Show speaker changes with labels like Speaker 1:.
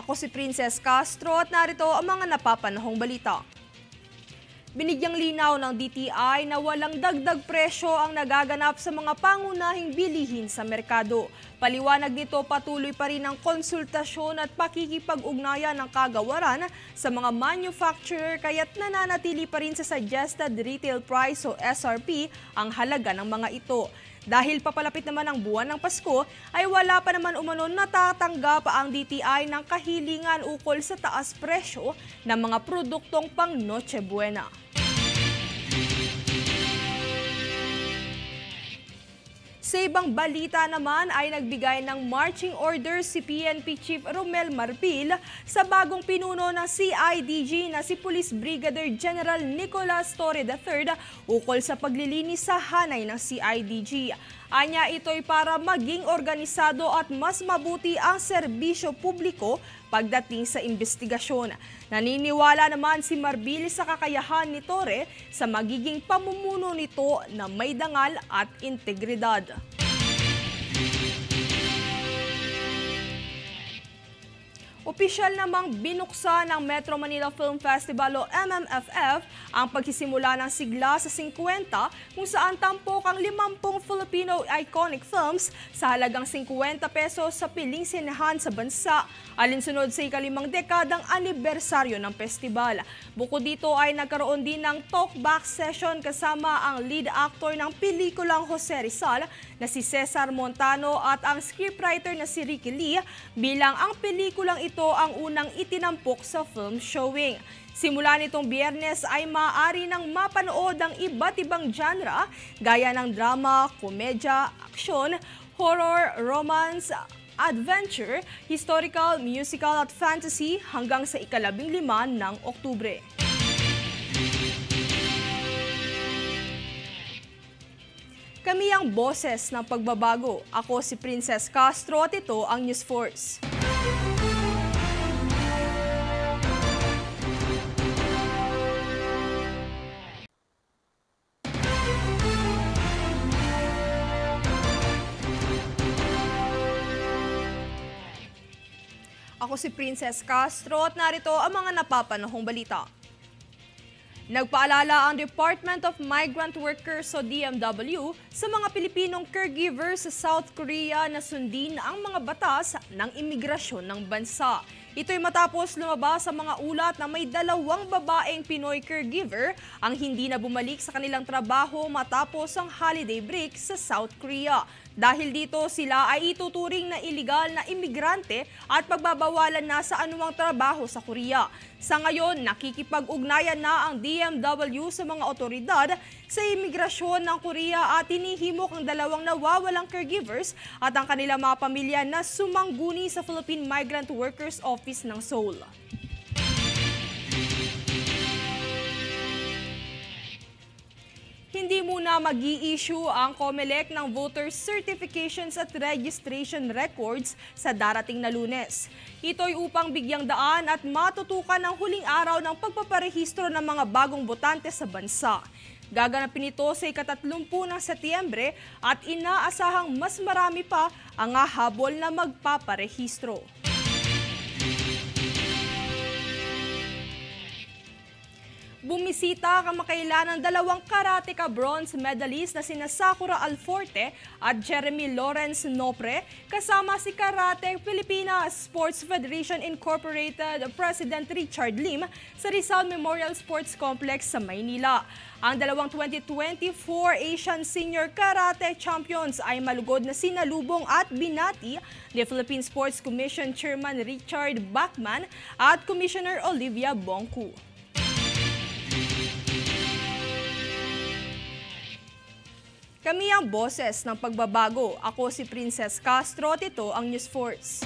Speaker 1: Ako si Princess Castro at narito ang mga napapanahong balita. Binigyang linaw ng DTI na walang dagdag presyo ang nagaganap sa mga pangunahing bilihin sa merkado. Paliwanag nito, patuloy pa rin ang konsultasyon at pakikipag-ugnayan ng kagawaran sa mga manufacturer kaya't nananatili pa rin sa suggested retail price o SRP ang halaga ng mga ito. Dahil papalapit naman ang buwan ng Pasko, ay wala pa naman umano natatanggap ang DTI ng kahilingan ukol sa taas presyo ng mga produktong pang Noche Buena. Sa ibang balita naman ay nagbigay ng marching orders si PNP Chief Romel Marbil sa bagong pinuno ng CIDG na si Police Brigadier General Nicolas Torre III ukol sa paglilinis sa hanay ng CIDG. Anya, ito'y para maging organisado at mas mabuti ang serbisyo publiko pagdating sa investigasyon. Naniniwala naman si Marbil sa kakayahan ni Torre sa magiging pamumuno nito na may dangal at integridad. Opisyal namang binuksan ng Metro Manila Film Festival o MMFF ang pagsisimula ng sigla sa 50 kung saan tampok ang 50 Filipino iconic films sa halagang 50 pesos sa piling sinehan sa bansa alinsunod sa ikalimang dekadang anibersaryo ng festival. Bukod dito ay nagkaroon din ng talkback session kasama ang lead actor ng pelikulang Jose Rizal na si Cesar Montano at ang scriptwriter na si Ricky Lee bilang ang pelikulang ito ang unang itinampok sa film showing. Simula nitong Biyernes ay maaari nang mapanood ang iba't ibang genre gaya ng drama, komedya, aksyon, horror, romance, adventure, historical, musical at fantasy hanggang sa ika-15 ng Oktubre. Kami ang boses ng pagbabago. Ako si Princess Castro at ito ang News Force. Ako si Princess Castro at narito ang mga napapanahong balita. Nagpaalala ang Department of Migrant Workers o DMW sa mga Pilipinong caregivers sa South Korea na sundin ang mga batas ng imigrasyon ng bansa. Ito'y matapos lumabas sa mga ulat na may 2 babaeng Pinoy caregiver ang hindi na bumalik sa kanilang trabaho matapos ang holiday break sa South Korea. Dahil dito sila ay ituturing na iligal na imigrante at pagbabawalan na sa anumang trabaho sa Korea. Sa ngayon, nakikipag-ugnayan na ang DMW sa mga otoridad sa imigrasyon ng Korea at hinihimok ang 2 nawawalang caregivers at ang kanilang mga pamilya na sumangguni sa Philippine Migrant Workers Office ng Seoul. Hindi muna mag-i-issue ang COMELEC ng voter certifications at registration records sa darating na Lunes. Ito'y upang bigyang daan at matutukan ang huling araw ng pagpaparehistro ng mga bagong botante sa bansa. Gaganapin ito sa ika-30 ng Setyembre at inaasahang mas marami pa ang hahabol na magpaparehistro. Bumisita kamakailan ng 2 karateka bronze medalist na sina Sakura Alforte at Jeremy Lawrence Nopre kasama si Karate Pilipinas Sports Federation Incorporated President Richard Lim sa Rizal Memorial Sports Complex sa Maynila. Ang 2024 Asian Senior Karate Champions ay malugod na sinalubong at binati ni Philippine Sports Commission Chairman Richard Bachman at Commissioner Olivia Bongku. Kami ang boses ng pagbabago. Ako si Princess Castro at ito ang News Force.